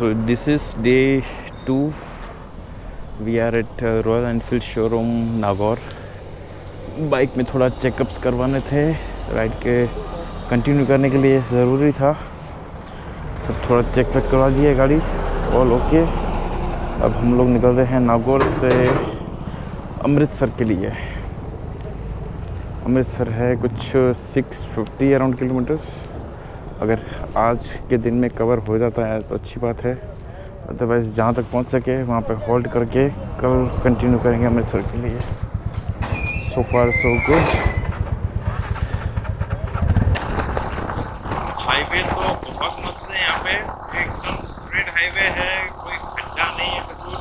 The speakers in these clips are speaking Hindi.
So this is day 2. We are at Royal Enfield showroom Nagaur. Bike में थोड़ा चेकअप्स करवाने थे, राइड के कंटिन्यू करने के लिए ज़रूरी था. सब थोड़ा चेक वेक करवा दिया गाड़ी, ऑल ओके. अब हम लोग निकल रहे हैं नागौर से अमृतसर के लिए. अमृतसर है कुछ 650 अराउंड किलोमीटर्स. अगर आज के दिन में कवर हो जाता है तो अच्छी बात है, अदरवाइज़ जहाँ तक पहुँच सके वहाँ पे होल्ड करके कल कंटिन्यू करेंगे अमृतसर के लिए. सो फार सो गुड. हाईवे तो बहुत मस्त है यहाँ पे, एकदम स्ट्रेट हाईवे है, कोई खड्डा नहीं है बिल्कुल,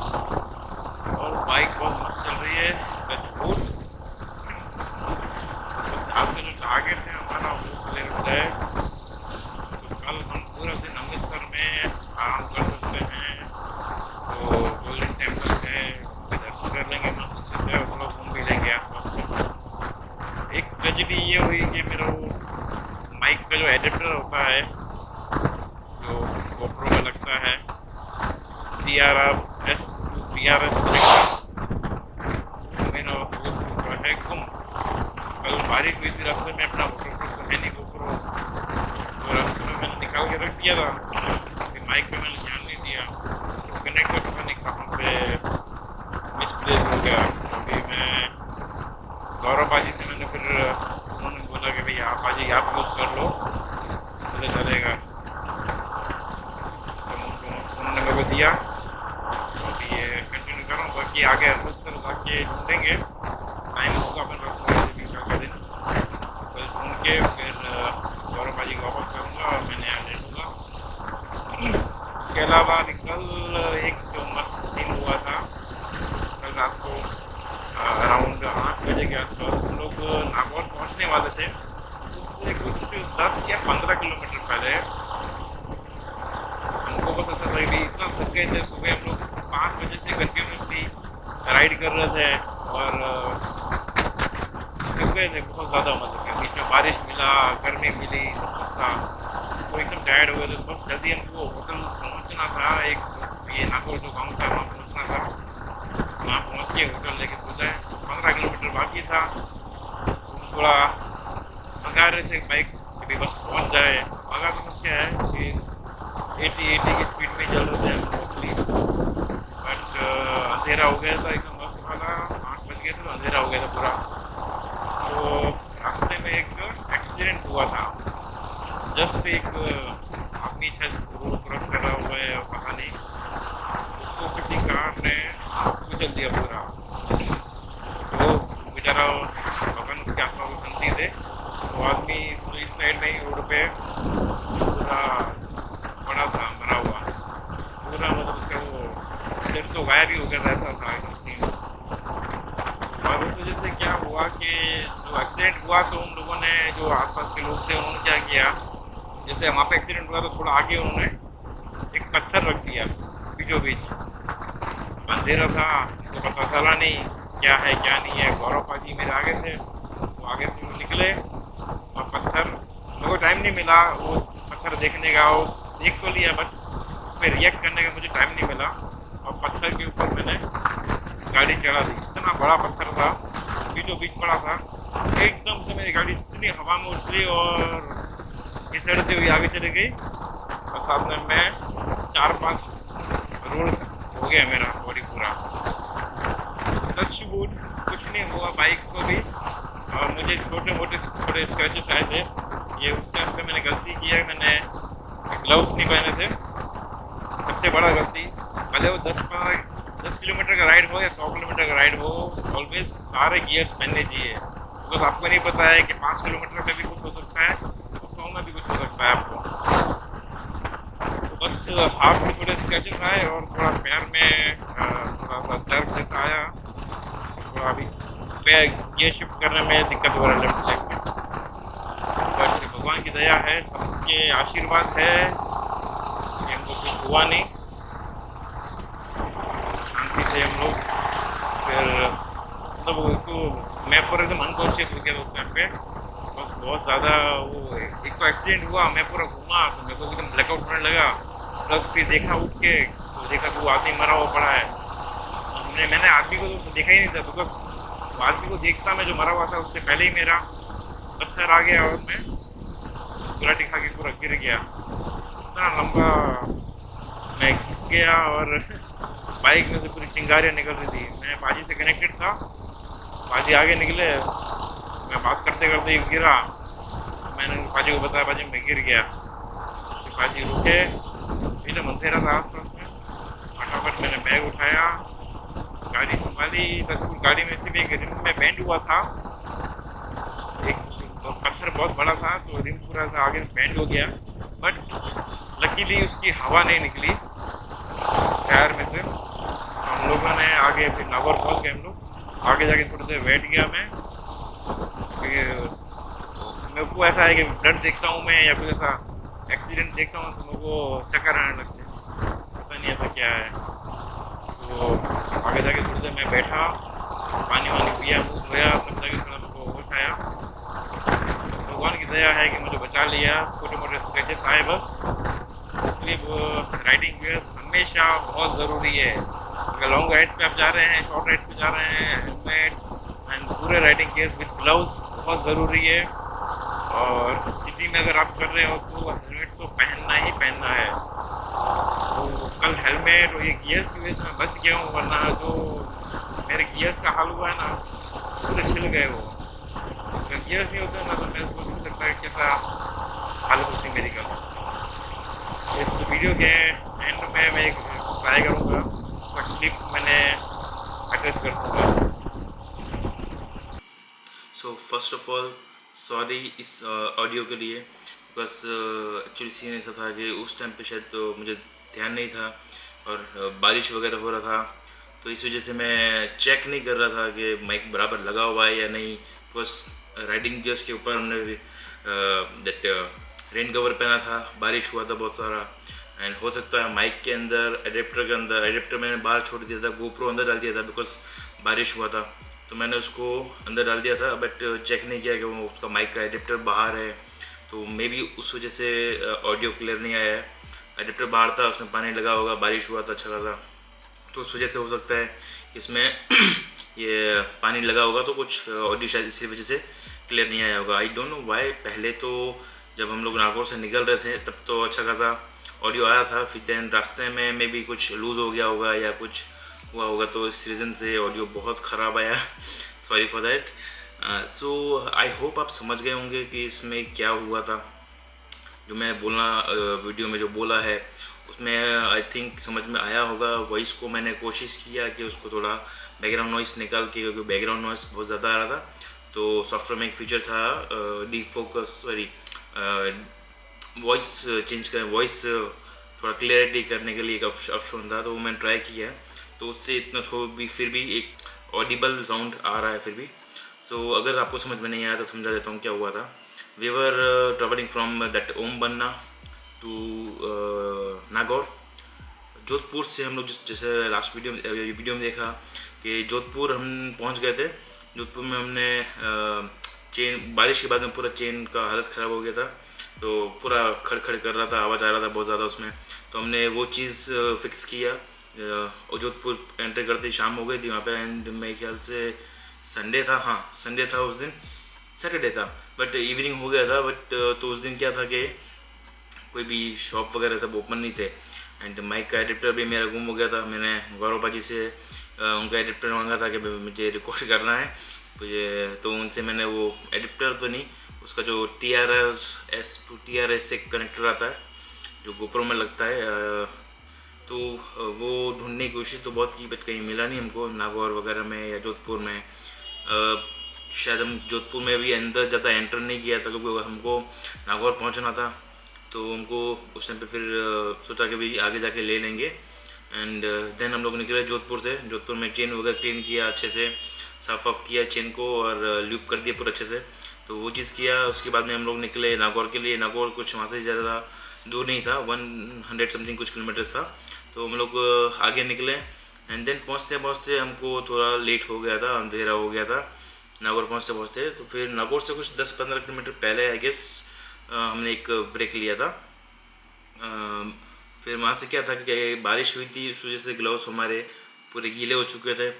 और बाइक बहुत मस्त चल रही है. मजबूत आज का जो टारगेट है हमारा वो क्लियर हो जाए तो कल हम पूरा दिन अमृतसर में आराम कर सकते हैं. तो गोल्डन टेम्पल है, दर्शन कर लेंगे मस्त से, थोड़ा घूम भी लेंगे आसपास में. एक ट्रेजेडी ये हुई कि मेरा वो माइक का जो एडेप्टर होता है जो गोप्रो में लगता है, DRS मेरा वो है गुम. कल बारिश हुई थी रास्ते में, अपना गोप्रो तो है नहीं गोप्रो, तो रास्ते में मैंने निकाल के रख दिया था, फिर माइक पे मैंने ध्यान नहीं दिया, तो कनेक्टर पता नहीं कहाँ पे मिसप्लेस हो गया. अभी मैं गौरव बाजी से मैंने फिर उन्होंने बोला कि भैया आप बाजी आप यूज़ कर लो, मुझे चलेगा. तो उन्होंने मेरे को दिया, अभी ये कंटिन्यू कर रहा हूँ. बाकी आगे अमृतसर जाके ढूंढेंगे, टाइम होगा अपन रास्ते का दिन, कल ढूंढ के फिर गौरव बाजी को वापस करूँगा और मैं नया ले लूँगा. इसके अलावा कल एक मस्त सीन हुआ था. कल रात को अराउंड 8 बजे के आसपास हम लोग नागौर पहुंचने वाले थे. उससे कुछ 10 या 15 किलोमीटर पहले हमको पता चला कि इतना थक गए थे. सुबह हम लोग 5 बजे से कंटिन्यूसली राइड कर रहे थे और थक गए थे बहुत ज़्यादा. मतलब बीच में बारिश मिला, गर्मी मिली, सब कुछ था, तो एकदम टायर्ड हो गए थे. बहुत जल्दी हमको होटल पहुँचना था. एक ये नागौर जो गाँव था वहाँ पहुँचना था. वहाँ पहुँच के होटल लेके पहुँचा. 15 किलोमीटर बाकी था. थोड़ा भगा रहे थे बाइक कि बस पहुँच जाए. भगा तो क्या है कि 80 की स्पीड में चल रहे थे मोस्टली, बट अंधेरा हो गया था एकदम मस्त वाला. 8 बज गए थे तो अंधेरा हो गया था पूरा. तो रास्ते में एक एक्सीडेंट हुआ था. जस्ट एक आदमी शायद रोड क्रॉस कर रहा हुआ है, पता नहीं, उसको किसी कार ने कुचल दिया पूरा. तो बेचारा भगवान उसके आसपास संती थे. वो आदमी इस साइड में ही रोड पे पूरा पड़ा था, मरा हुआ पूरा. मतलब उसका वो सिर तो गायब ही हो गया था, ऐसा था सीन. और उस वजह से क्या हुआ कि जो एक्सीडेंट हुआ तो उन लोगों ने, जो आसपास के लोग थे, उन्होंने क्या किया, जैसे वहाँ पे एक्सीडेंट हुआ तो थोड़ा आगे उन्होंने एक पत्थर रख दिया बीचों बीच. अंधेरा था तो पता चला नहीं क्या है क्या नहीं है. गौरव पाजी मेरे आगे थे, वो आगे से वो निकले और पत्थर, मेरे को टाइम नहीं मिला वो पत्थर देखने का. वो देख तो लिया बट उस पर रिएक्ट करने का मुझे टाइम नहीं मिला, और पत्थर के ऊपर मैंने गाड़ी चढ़ा दी. इतना बड़ा पत्थर था, बीचों बीच पड़ा था. एकदम से मेरी गाड़ी इतनी हवा में उछली और फिसलते हुई आगे चली गई, और साथ में मैं 4-5 रोड हो गया मेरा बॉडी पूरा. टच वुड कुछ नहीं हुआ बाइक को भी, और मुझे छोटे मोटे थोड़े स्क्रैचेस आए थे. ये उस टाइम पे मैंने गलती की है, मैंने ग्लव्स नहीं पहने थे. सबसे बड़ा गलती, भले वो 10 किलोमीटर का राइड हो या 100 किलोमीटर का राइड हो, ऑलवेज सारे गियर्स पहनने चाहिए. बिकॉज आपको नहीं पता है कि 5 किलोमीटर में भी कुछ हो सकता है और 100 में भी कुछ हो सकता है आपको. तो बस हाथ में थोड़े स्क्रैचेस आए और थोड़ा पैर में थोड़ा सा दर्द जैसा आया. थोड़ा अभी पैर गियर शिफ्ट करने में दिक्कत हो रहा है लेफ्ट लेग में. बट भगवान की दया है, सबके आशीर्वाद है कि हमको कुछ हुआ नहीं, शांति से हम लोग. फिर मतलब तो मैं पूरा एकदम अनकॉन्शियस हो गया उस टाइम पे. बस बहुत ज़्यादा वो एक तो एक्सीडेंट हुआ, मैं पूरा घूमा तो मेरे को एकदम ब्लैकआउट होने लगा. प्लस फिर देखा उठ के तो देखा कि वो आदमी मरा हुआ पड़ा है। मैंने आदमी को तो देखा ही नहीं था, बिकॉज आदमी को देखता मैं जो मरा हुआ था उससे पहले ही मेरा पत्थर आ गया और मैं गुलाटी खा के पूरा गिर गया। इतना लंबा मैं घिस गया और बाइक में से पूरी चिंगारियाँ निकल रही थी। मैं बाजी से कनेक्टेड था, बाजी आगे निकले, मैं बात करते करते ही गिरा। मैंने बाजी को बताया बाजी मैं गिर गया। फिर बाजी रुके, फिर अंधेरा था आस पास में, फटाफट मैंने बैग उठाया, गाड़ी संभाली। तक गाड़ी में सिर्फ एक रिम में बैंड हुआ था, एक पत्थर बहुत बड़ा था तो रिम पूरा सा आगे बैंड हो गया। बट लकीली उसकी हवा नहीं निकली टायर में से। हम लोगों ने आगे फिर नागौर पहुंच गए हम लोग। आगे जाके थोड़ी देर बैठ गया मैं। फिर मेरे को ऐसा है कि ब्लड देखता हूँ मैं या कुछ ऐसा एक्सीडेंट देखता हूँ तो मेरे को चक्कर आने लगते हैं, पता नहीं ऐसा क्या है। तो आगे जाके थोड़ी देर मैं बैठा, पानी वानी पिया, मुँह धोया, तब जाके थोड़ा मेरे को होश आया। भगवान की दया है कि मुझे बचा लिया। छोटे मोटे स्क्रैचेस आए बस, इसलिए वो राइडिंग गियर हमेशा बहुत ज़रूरी है। अगर लॉन्ग राइड्स पे आप जा रहे हैं, शॉर्ट राइड्स पे जा रहे हैं, हेलमेट एंड पूरे राइडिंग गियर विद ग्लव्स बहुत ज़रूरी है। और सिटी में अगर आप कर रहे हो तो हेलमेट तो पहनना ही पहनना है। तो कल हेलमेट और ये गियर्स की वजह से मैं बच गया हूँ, वरना जो मेरे गियर्स का हाल हुआ है ना, पूरे छिल गए वो। अगर गियर्स नहीं होते ना तो मैं सोच नहीं सकता कि कैसा हालत होती मेरी कल। इस वीडियो के एंड में मैं एक ट्राई करूँगा, उसका क्लिप मैंने अटैच कर दूँगा। So first of all sorry इस ऑडियो के लिए, बस एक्चुअली सीन ऐसा था कि उस टाइम पे शायद तो मुझे ध्यान नहीं था और बारिश वगैरह हो रहा था, तो इस वजह से मैं चेक नहीं कर रहा था कि माइक बराबर लगा हुआ है या नहीं। बस राइडिंग गियर्स के ऊपर हमने दैट रेन कवर पहना था, बारिश हुआ था बहुत सारा, एंड हो सकता है माइक के अंदर एडेप्टर के अंदर, एडेप्टर मैंने बाहर छोड़ दिया था, गोप्रो अंदर डाल दिया था बिकॉज बारिश हुआ था, तो मैंने उसको अंदर डाल दिया था। बट चेक नहीं किया कि वो उसका माइक का एडेप्टर बाहर है, तो मे बी उस वजह से ऑडियो क्लियर नहीं आया है। एडेप्टर बाहर था, उसमें पानी लगा होगा, बारिश हुआ था अच्छा खासा, तो उस वजह से हो सकता है कि इसमें ये पानी लगा होगा, तो कुछ ऑडियो शायद इसी वजह से क्लियर नहीं आया होगा। I don't know why. पहले तो जब हम लोग नागौर से निकल रहे थे तब तो अच्छा खासा ऑडियो आया था, फिर देन रास्ते में मे बी कुछ लूज़ हो गया होगा या कुछ हुआ होगा, तो इस रीज़न से ऑडियो बहुत ख़राब आया। Sorry for that. So I hope आप समझ गए होंगे कि इसमें क्या हुआ था। जो मैं बोलना वीडियो में जो बोला है उसमें आई थिंक समझ में आया होगा। वॉइस को मैंने कोशिश किया कि उसको थोड़ा बैकग्राउंड नॉइस निकाल के, क्योंकि बैकग्राउंड नॉइस बहुत ज़्यादा आ रहा था, तो सॉफ्टवेयर में एक फीचर था D focus, sorry voice change कर, वॉइस थोड़ा क्लियरिटी करने के लिए एक ऑप्शन था, तो वो मैंने ट्राई किया, तो उससे इतना थोड़ा भी फिर भी एक ऑडिबल साउंड आ रहा है फिर भी। सो अगर आपको समझ में नहीं आया तो समझा देता हूँ क्या हुआ था। We were travelling from that Om Banna to Nagaur. Jodhpur से हम लोग जैसे लास्ट वीडियो में देखा कि जोधपुर हम पहुंच गए थे। जोधपुर में हमने चेन, बारिश के बाद में पूरा चेन का हालत ख़राब हो गया था, तो पूरा खड़ कर रहा था, आवाज़ आ रहा था बहुत ज़्यादा उसमें, तो हमने वो चीज़ फिक्स किया। और जोधपुर एंटर करते ही शाम हो गई थी वहाँ पे, एंड मेरे ख्याल से संडे था, हाँ संडे था उस दिन, सैटरडे था, बट इवनिंग हो गया था। बट तो उस दिन क्या था कि कोई भी शॉप वगैरह सब ओपन नहीं थे, एंड माइक का एडिप्टर भी मेरा गुम हो गया था। मैंने गौरव पाजी से उनका एडिप्टर मांगा था कि मुझे रिकॉर्ड करना है, तो उनसे मैंने वो एडिप्टर तो नहीं, उसका जो TRS to TRS एक कनेक्टर आता है जो गोप्रो में लगता है, तो वो ढूंढने की कोशिश तो बहुत की, बट कहीं मिला नहीं हमको नागौर वगैरह में या जोधपुर में। शायद हम जोधपुर में भी अंदर ज़्यादा एंटर नहीं किया था, क्योंकि हमको नागौर पहुंचना था, तो हमको उस टाइम पे फिर सोचा कि भाई आगे जाके ले लेंगे। एंड देन हम लोग निकले जोधपुर से। जोधपुर में चेन वगैरह क्लीन किया, अच्छे से साफ ऑफ किया चेन को और लूप कर दिया पूरा अच्छे से, तो वो चीज़ किया। उसके बाद में हम लोग निकले नागौर के लिए। नागौर कुछ वहाँ से ज़्यादा दूर नहीं था, 100 समथिंग कुछ किलोमीटर था, तो हम लोग आगे निकले। एंड देन पहुँचते पहुँचते हमको थोड़ा लेट हो गया था, अंधेरा हो गया था नागौर पहुँचते पहुँचते। तो फिर नागौर से कुछ 10-15 किलोमीटर पहले आई गेस हमने एक ब्रेक लिया था फिर वहाँ से क्या था कि बारिश हुई थी, उस वजह से ग्लव्स हमारे पूरे गीले हो चुके थे।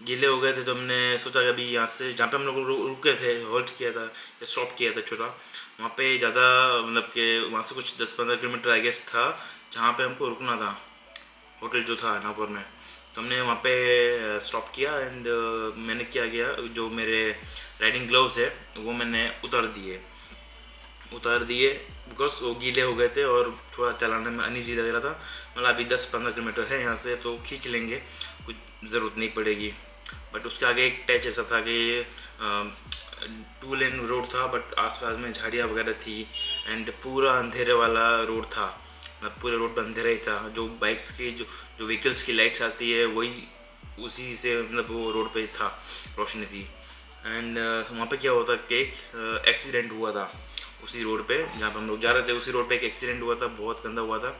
गीले हो गए थे तो हमने सोचा कि अभी यहाँ से जहाँ पे हम लोग रुके थे, होल्ड किया था या स्टॉप किया था छोटा, वहाँ पे ज़्यादा मतलब कि वहाँ से कुछ 10-15 किलोमीटर आई गेस था जहाँ पे हमको रुकना था, होटल जो था नागौर में। तो हमने वहाँ पे स्टॉप किया एंड मैंने क्या किया, जो मेरे राइडिंग ग्लव्स है वो मैंने उतार दिए बिकॉज वो गीले हो गए थे और थोड़ा चलाने में अनईजी लग रहा था। मतलब अभी 10-15 किलोमीटर है यहाँ से तो खींच लेंगे, कुछ ज़रूरत नहीं पड़ेगी। बट उसके आगे एक पैच ऐसा था कि 2 लेन रोड था बट आसपास में झाड़ियाँ वगैरह थी एंड पूरा अंधेरे वाला रोड था। मतलब पूरे रोड पर अंधेरा ही था। जो बाइक्स की जो व्हीकल्स की लाइट्स आती है वही उसी से मतलब वो रोड पे था, रोशनी थी। एंड वहाँ पे क्या होता कि एक एक्सीडेंट हुआ था उसी रोड पे जहाँ पे हम लोग जा रहे थे। उसी रोड पे एक एक्सीडेंट हुआ था, बहुत गंदा हुआ था,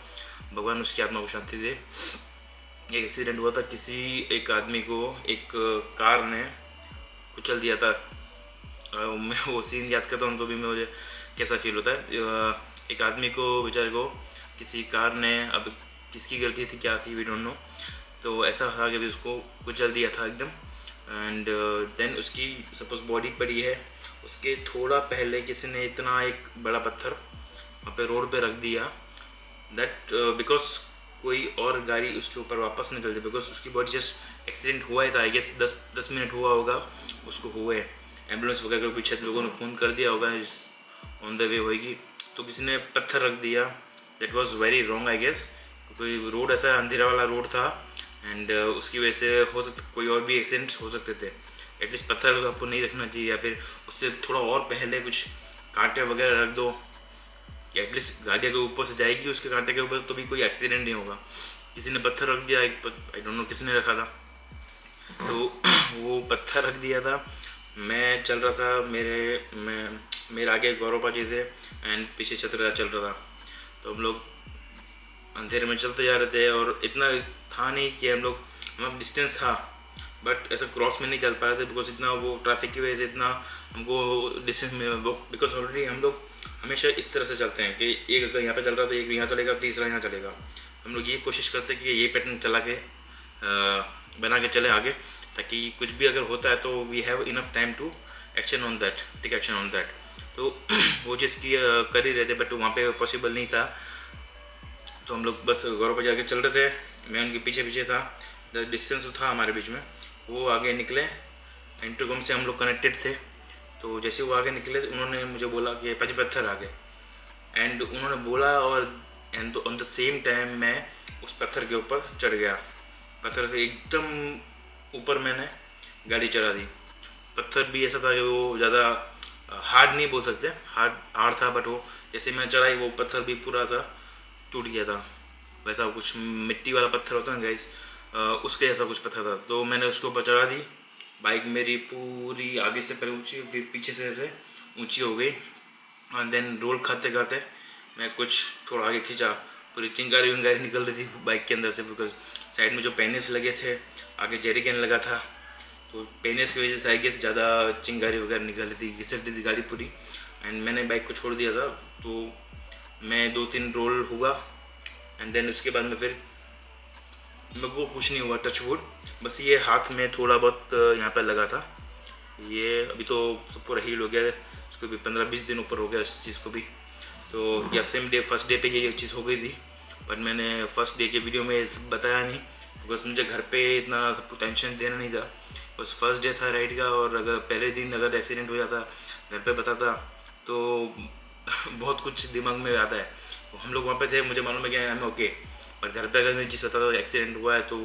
भगवान उसकी आत्मा को शांति दे। एक एक्सीडेंट हुआ था, किसी एक आदमी को एक कार ने कुचल दिया था। मैं वो सीन याद करता हूँ तो भी मुझे कैसा फील होता है। एक आदमी को बेचारे को किसी कार ने, अब किसकी गलती थी क्या थी वी डोंट नो, तो ऐसा था कि उसको कुचल दिया था एकदम। एंड देन उसकी सपोज बॉडी पड़ी है, उसके थोड़ा पहले किसी ने इतना एक बड़ा पत्थर वहाँ पे रोड पे रख दिया दैट बिकॉज कोई और गाड़ी उसके ऊपर वापस नहीं चलती, बिकॉज उसकी बॉडी जस्ट एक्सीडेंट हुआ ही था। आई गेस 10 मिनट हुआ होगा उसको हुए। एम्बुलेंस वगैरह पीछे लोगों ने फ़ोन कर दिया होगा, ऑन द वे होएगी, तो किसी ने पत्थर रख दिया। That was very wrong I guess, क्योंकि रोड ऐसा अंधेरा वाला रोड था एंड उसकी वजह से हो सकता कोई और भी एक्सीडेंट हो सकते थे। एटलीस्ट पत्थर आपको नहीं रखना चाहिए, या फिर उससे थोड़ा और पहले कुछ कांटे वगैरह रख दो, एटलीस्ट गाड़ी के ऊपर से जाएगी उसके कांटे के ऊपर तो भी कोई एक्सीडेंट नहीं होगा। किसी ने पत्थर रख दिया, आई डोंट नो किसने रखा था, तो वो पत्थर रख दिया था। मैं चल रहा था, मेरे आगे गौरव पाजी थे एंड पीछे छतरा चल रहा था। तो हम लोग अंधेरे में चलते जा रहे थे और इतना था नहीं कि हम लोग मतलब डिस्टेंस था बट ऐसा क्रॉस में नहीं चल पा रहे थे बिकॉज इतना वो ट्रैफिक की वजह से इतना हमको डिस्टेंस में बिकॉज ऑलरेडी हम लोग हमेशा इस तरह से चलते हैं कि एक अगर यहाँ पे चल रहा है तो एक यहाँ चलेगा, तीसरा यहाँ चलेगा। हम लोग ये कोशिश करते हैं कि ये पैटर्न चला के बना के चले आगे, ताकि कुछ भी अगर होता है तो we have enough time to action on that, take action on that. तो वो चीज़ की कर ही रहे थे बट वहाँ पे पॉसिबल नहीं था। तो हम लोग बस गौरव पर जाके चल रहे थे, मैं उनके पीछे पीछे था। द डिस्टेंस जो था हमारे बीच में, वो आगे निकले, इंटरकॉम से हम लोग कनेक्टेड थे। तो जैसे वो आगे निकले उन्होंने मुझे बोला कि पत्थर आ गए, एंड उन्होंने बोला और and on the same time मैं उस पत्थर के ऊपर चढ़ गया। पत्थर के एकदम ऊपर मैंने गाड़ी चला दी। पत्थर भी ऐसा था कि वो ज़्यादा हार्ड नहीं बोल सकते, हार्ड था बट वो जैसे मैं चढ़ाई वो पत्थर भी पूरा सा टूट गया था। वैसा कुछ मिट्टी वाला पत्थर होता है गाइस, उसके ऐसा कुछ पत्थर था। तो मैंने उसको ऊपर चढ़ा दी। बाइक मेरी पूरी आगे से पहले ऊँची, फिर पीछे से ऐसे ऊंची हो गई और देन रोल खाते खाते मैं कुछ थोड़ा आगे खींचा, पूरी चिंगारी विंगारी निकल रही थी बाइक के अंदर से, बिकॉज साइड में जो पेनेस लगे थे, आगे जेरी कैन लगा था, तो पेनेस की वजह से आई गेस ज़्यादा चिंगारी वगैरह निकल रही थी, घिसट रही थी गाड़ी पूरी। एंड मैंने बाइक को छोड़ दिया था, तो मैं 2-3 रोल हुआ एंड देन उसके बाद में फिर मेरे को कुछ नहीं हुआ, टच वुड। बस ये हाथ में थोड़ा बहुत यहाँ पर लगा था, ये अभी तो सब पूरा हील हो गया है, उसको भी 15-20 दिन ऊपर हो गया उस चीज़ को भी। तो या सेम डे फर्स्ट डे पे ये चीज़ हो गई थी, बट मैंने फर्स्ट डे के वीडियो में सब बताया नहीं बिकॉज मुझे घर पे इतना सबको टेंशन देना नहीं था। बस फर्स्ट डे था राइड का, और अगर पहले दिन अगर एक्सीडेंट हो जाता घर पे बताता तो बहुत कुछ दिमाग में आता है। तो हम लोग वहाँ पे थे, मुझे मालूम है कि आई एम ओके, पर घर पे अगर मैं चीज़ बताता एक्सीडेंट हुआ है तो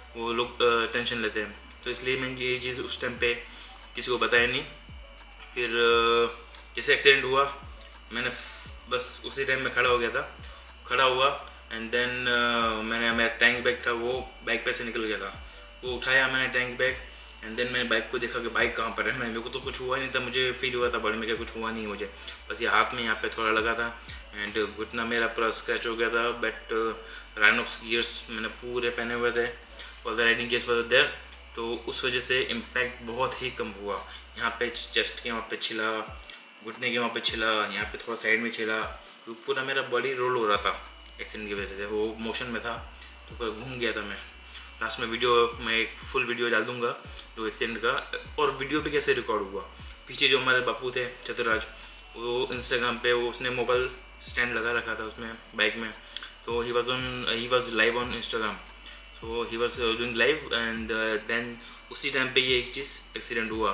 वो लोग टेंशन लेते हैं। तो इसलिए मैंने ये चीज़ उस टाइम पे किसी को बताया नहीं। फिर जैसे एक्सीडेंट हुआ मैंने बस उसी टाइम में खड़ा हुआ एंड देन मैंने मेरा टैंक बैग था वो बाइक पे से निकल गया था, वो उठाया मैंने टैंक बैग एंड देन मैंने बाइक को देखा कि बाइक कहाँ पर है। मेरे को तो कुछ हुआ नहीं था, मुझे फील हुआ था बॉडी में क्या कुछ हुआ नहीं मुझे, बस ये हाथ में यहाँ पे थोड़ा लगा था एंड घुटना मेरा पूरा स्क्रैच हो गया था। बट राइनॉक्स गियर्स मैंने पूरे पहने हुए थे, और the riding gears was there, तो उस वजह से इम्पैक्ट बहुत ही कम हुआ। यहाँ पे चेस्ट के वहाँ पे छिला, घुटने के वहाँ पे छिला, यहाँ पे थोड़ा साइड में छिला, तो पूरा मेरा बॉडी रोल हो रहा था एक्सीडेंट की वजह से। वो मोशन में था तो घूम गया था मैं। लास्ट में वीडियो, मैं एक फुल वीडियो डाल दूंगा जो एक्सीडेंट का, और वीडियो भी कैसे रिकॉर्ड हुआ। पीछे जो हमारे बापू थे चतुराज, वो इंस्टाग्राम पे वो उसने मोबाइल स्टैंड लगा रखा था उसमें बाइक में, तो he was live on Instagram, so he was doing live and then उसी टाइम पे ये एक चीज़ एक्सीडेंट हुआ,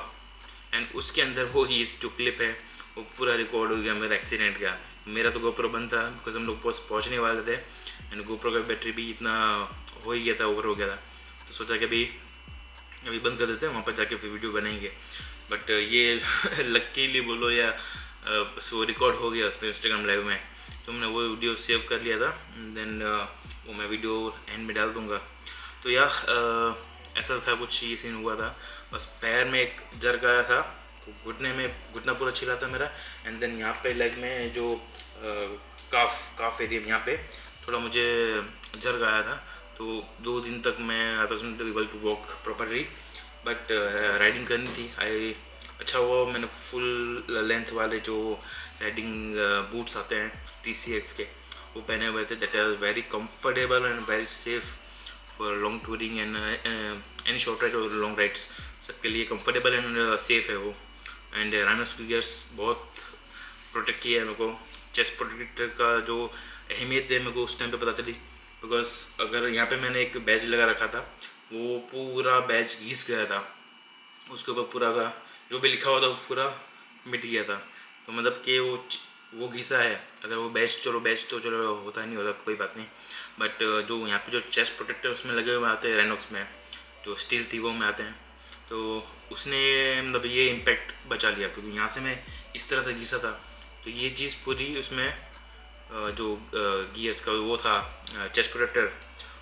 एंड उसके अंदर वो ही जो क्लिप है वो पूरा रिकॉर्ड हो गया मेरा एक्सीडेंट का। मेरा तो गोप्रो बंद था बिकॉज हम लोग पहुँचने वाले थे, एंड गोप्रो का बैटरी भी इतना हो ही गया था, ओवर हो गया था, तो सोचा कि अभी बंद कर देते हैं, वहाँ पर जाके फिर वीडियो बनाएंगे। बट ये लकीली बोलो या बस वो रिकॉर्ड हो गया उस पर इंस्टाग्राम लाइव में, तो मैंने वो वीडियो सेव कर लिया था, देन वो मैं वीडियो एंड में डाल दूँगा। तो यार ऐसा था, कुछ ये सीन हुआ था। बस पैर में एक जर्क आया था, तो घुटना पूरा छिला था मेरा, एंड देन यहाँ पे लेग में जो काफ एरिया यहाँ पे थोड़ा मुझे जर्क आया था, तो 2 दिन तक मैं I was not able to walk properly, but riding करनी थी। अच्छा हुआ मैंने फुल लेंथ वाले जो राइडिंग बूट्स आते हैं TCX के, वो पहने हुए थे। That are very comfortable and very safe for long touring and any short ride और लॉन्ग राइड्स, सबके लिए कंफर्टेबल एंड सेफ है वो। एंड राइनोस गियर्स बहुत प्रोटेक्ट किया है मेरे को। चेस्ट प्रोटेक्टर का जो अहमियत है मेरे को उस टाइम पे पता चली, बिकॉज अगर यहाँ पे मैंने एक बैज लगा रखा था, वो पूरा बैज घिस गया था, उसके ऊपर पूरा सा जो भी लिखा हुआ था वो पूरा मिट गया था। तो मतलब कि वो घिसा है। अगर वो बैच तो चलो होता नहीं होता, कोई बात नहीं, बट जो यहाँ पे जो चेस्ट प्रोटेक्टर उसमें लगे हुए आते हैं रेनॉक्स में, जो स्टील थी वो में आते हैं, तो उसने मतलब ये इम्पैक्ट बचा लिया, क्योंकि यहाँ से मैं इस तरह से घिसा था, तो ये चीज़ पूरी उसमें जो गियर्स का वो था चेस्ट प्रोटेक्टर,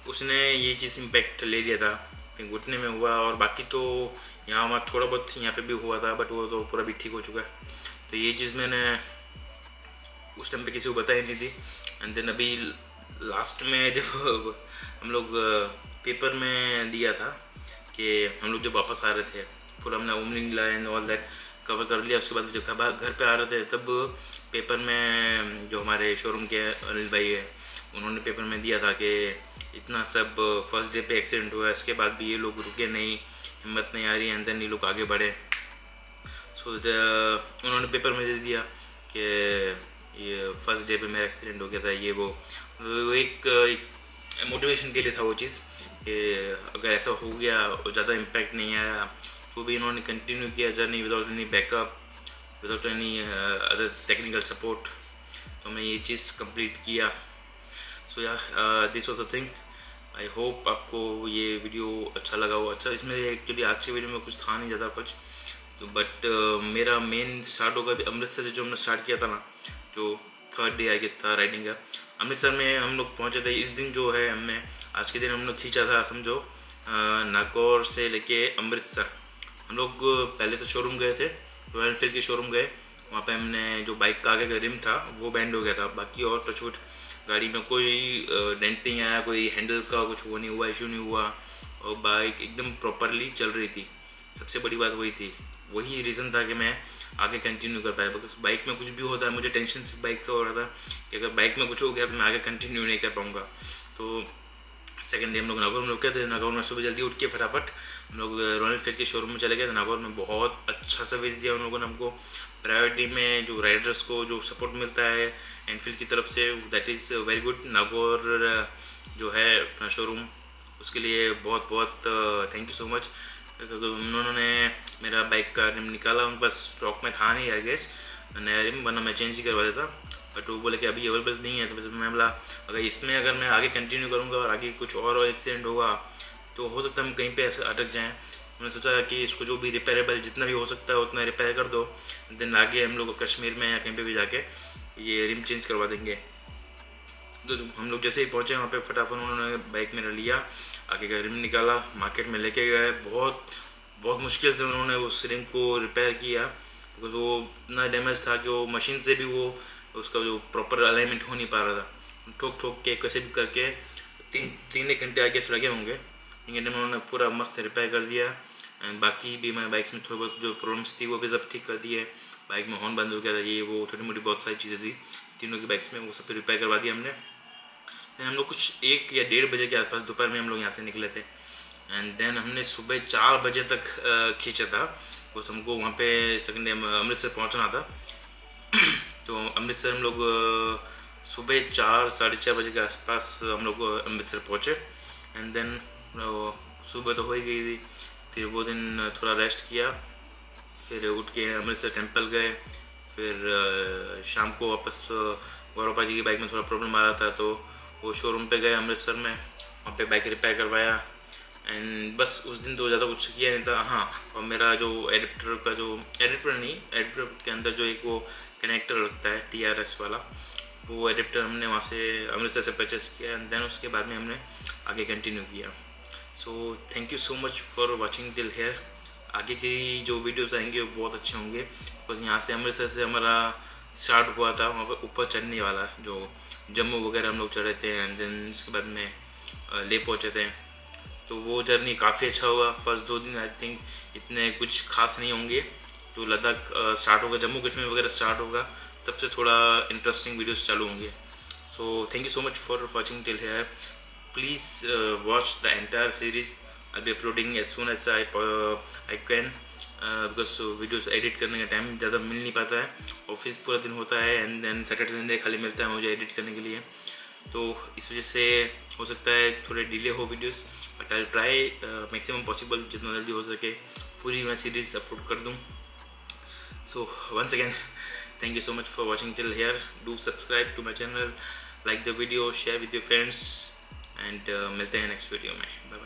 उसने ये चीज़ इम्पैक्ट ले लिया था, फिर घुटने में हुआ, और बाकी तो यहाँ वहाँ थोड़ा बहुत यहाँ पे भी हुआ था, बट वो तो पूरा भी ठीक हो चुका है। तो ये चीज़ मैंने उस टाइम पे किसी को बताई नहीं थी। एंड देन अभी लास्ट में जब हम लोग पेपर में दिया था कि हम लोग जब वापस आ रहे थे, पूरा हमने ओमनिंग एंड ऑल दैट कवर कर लिया, उसके बाद जब घर पे आ रहे थे तब पेपर में जो हमारे शोरूम के अनिल भाई है, उन्होंने पेपर में दिया था कि इतना सब फर्स्ट डे पे एक्सीडेंट हुआ, इसके बाद भी ये लोग रुके नहीं, हिम्मत नहीं आ रही, एंड देन ये लोग आगे बढ़े। सो उन्होंने पेपर में दे दिया कि ये फर्स्ट डे पे मेरा एक्सीडेंट हो गया था, ये वो एक मोटिवेशन के लिए था वो चीज़, कि अगर ऐसा हो गया और ज़्यादा इम्पैक्ट नहीं आया, तो भी इन्होंने कंटिन्यू किया journey without any backup, without any other technical support, तो मैं ये चीज़ कंप्लीट किया। सो या this was a thing. I hope आपको ये वीडियो अच्छा लगा हो। अच्छा, इसमें एक्चुअली आज की वीडियो में कुछ था नहीं ज़्यादा कुछ, तो बट मेरा मेन स्टार्ट होगा अमृतसर से, जो हमने स्टार्ट किया था ना, जो 3rd डे आई गेस था राइडिंग का। अमृतसर में हम लोग पहुँचे थे। इस दिन जो है हमने आज के दिन हम लोग खींचा था, समझो नागौर से लेके अमृतसर। हम लोग पहले तो शोरूम गए थे, रॉयल एनफील्ड के शोरूम गए, वहाँ पे हमने जो बाइक का आगे का रिम था वो बैंड हो गया था, बाकी और टचवुड गाड़ी में कोई डेंट नहीं आया, कोई हैंडल का कुछ वो नहीं हुआ, इशू नहीं हुआ, और बाइक एकदम प्रॉपरली चल रही थी। सबसे बड़ी बात वही थी, वही रीज़न था कि मैं आगे कंटिन्यू कर पाया, बिकॉज बाइक में कुछ भी होता है, मुझे टेंशन सिर्फ बाइक का हो रहा था कि अगर बाइक में कुछ हो गया तो मैं आगे कंटिन्यू नहीं कर पाऊँगा। तो सेकेंड डे हम लोग नागौर में रुके थे। नागौर में सुबह जल्दी उठ के फटाफट हम लोग रॉयल एनफील्ड के शोरूम में चले गए थे। नागौर में बहुत अच्छा सर्विस दिया उन लोगों ने हमको। प्रायोरिटी में जो राइडर्स को जो सपोर्ट मिलता है एनफील्ड की तरफ से, that is very good. Nagaur जो है अपना शोरूम, उसके लिए बहुत बहुत थैंक यू सो मच। उन्होंने मेरा बाइक का रिम निकाला, उनके पास स्टॉक में था नहीं आई गेस नया रिम, वरना मैं चेंज ही करवा देता, बट वो बोले कि अभी अवेलेबल नहीं है। तो मैं बोला अगर मैं आगे कंटिन्यू करूँगा और आगे कुछ और एक्सीडेंट होगा तो हो सकता है हम कहीं पे ऐसे अटक जाएँ। मैंने सोचा कि इसको जो भी रिपेयरेबल जितना भी हो सकता है उतना रिपेयर कर दो, देन आगे हम लोग कश्मीर में या कहीं पे भी जाके ये रिम चेंज करवा देंगे। तो हम लोग जैसे ही पहुँचे वहाँ पे फटाफट उन्होंने बाइक मेरा लिया, आगे का रिम निकाला, मार्केट में लेके गए। बहुत मुश्किल से उन्होंने उस रिम को रिपेयर किया, बिकॉज वो इतना डैमेज था कि वो मशीन से भी वो उसका जो प्रॉपर अलाइनमेंट हो नहीं पा रहा था। ठोक के कैसे भी करके 3 घंटे आगे से लगे होंगे, 3 घंटे में उन्होंने पूरा मस्त रिपेयर कर दिया। एंड बाकी भी मैं बाइक्स में थोड़ी बहुत जो प्रॉब्लम्स थी वो भी सब ठीक कर दिए। बाइक में हॉर्न बंद हो गया था, ये वो छोटी मोटी बहुत सारी चीज़ें थी तीनों की बाइक्स में, वो सब रिपेयर करवा दिया हमने। देन हम लोग कुछ 1 या 1:30 बजे के आसपास दोपहर में हम लोग यहाँ से निकले थे। एंड देन हमने सुबह 4 बजे तक खींचा था, बस हमको वहाँ पे सेकंड अमृतसर पहुँचना था। तो अमृतसर हम लोग सुबह 4 साढ़े 4 बजे के आसपास हम लोग अमृतसर पहुँचे। एंड देन सुबह तो हो ही गई थी, फिर वो दिन थोड़ा रेस्ट किया, फिर उठ के अमृतसर टेंपल गए, फिर शाम को वापस गौरव जी की बाइक में थोड़ा प्रॉब्लम आ रहा था तो वो शोरूम पे गए अमृतसर में, वहाँ पे बाइक रिपेयर करवाया। एंड बस उस दिन तो ज़्यादा कुछ किया नहीं था। हाँ, और मेरा जो एडिप्टर का जो एडिप्टर के अंदर जो एक वो कनेक्टर लगता है TRS वाला, वो एडिप्टर हमने वहाँ से अमृतसर से परचेस किया। एंड देन उसके बाद में हमने आगे कंटिन्यू किया। सो thank you so much for watching till hair. आगे की जो वीडियोस आएंगे वो बहुत अच्छे होंगे, बिकॉज यहाँ से अमृतसर से हमारा स्टार्ट हुआ था वहाँ पर ऊपर चढ़ने वाला, जो जम्मू वगैरह हम लोग चढ़े थे। एंड देन उसके बाद में ले पहुँचे थे, तो वो जर्नी काफ़ी अच्छा हुआ। फर्स्ट 2 दिन आई थिंक इतने कुछ खास नहीं होंगे। तो लद्दाख स्टार्ट होगा, जम्मू कश्मीर वगैरह स्टार्ट होगा, तब से थोड़ा इंटरेस्टिंग वीडियोस चालू होंगे। So thank you so much for watching till here. Please watch the entire series. I be uploading as soon as I can, because videos edit करने का टाइम ज़्यादा मिल नहीं पाता है, ऑफिस पूरा दिन होता है। एंड देन सैटरडे संडे खाली मिलता है मुझे एडिट करने के लिए, तो इस वजह से हो सकता है थोड़े डिले हो videos, but I try maximum possible, जितना जल्दी हो सके पूरी मैं सीरीज़ अपलोड कर दूँ। So once again thank you so much for watching till here. Do subscribe to my channel, like the video, share with your friends, and मिलते हैं नेक्स्ट वीडियो में। बाय।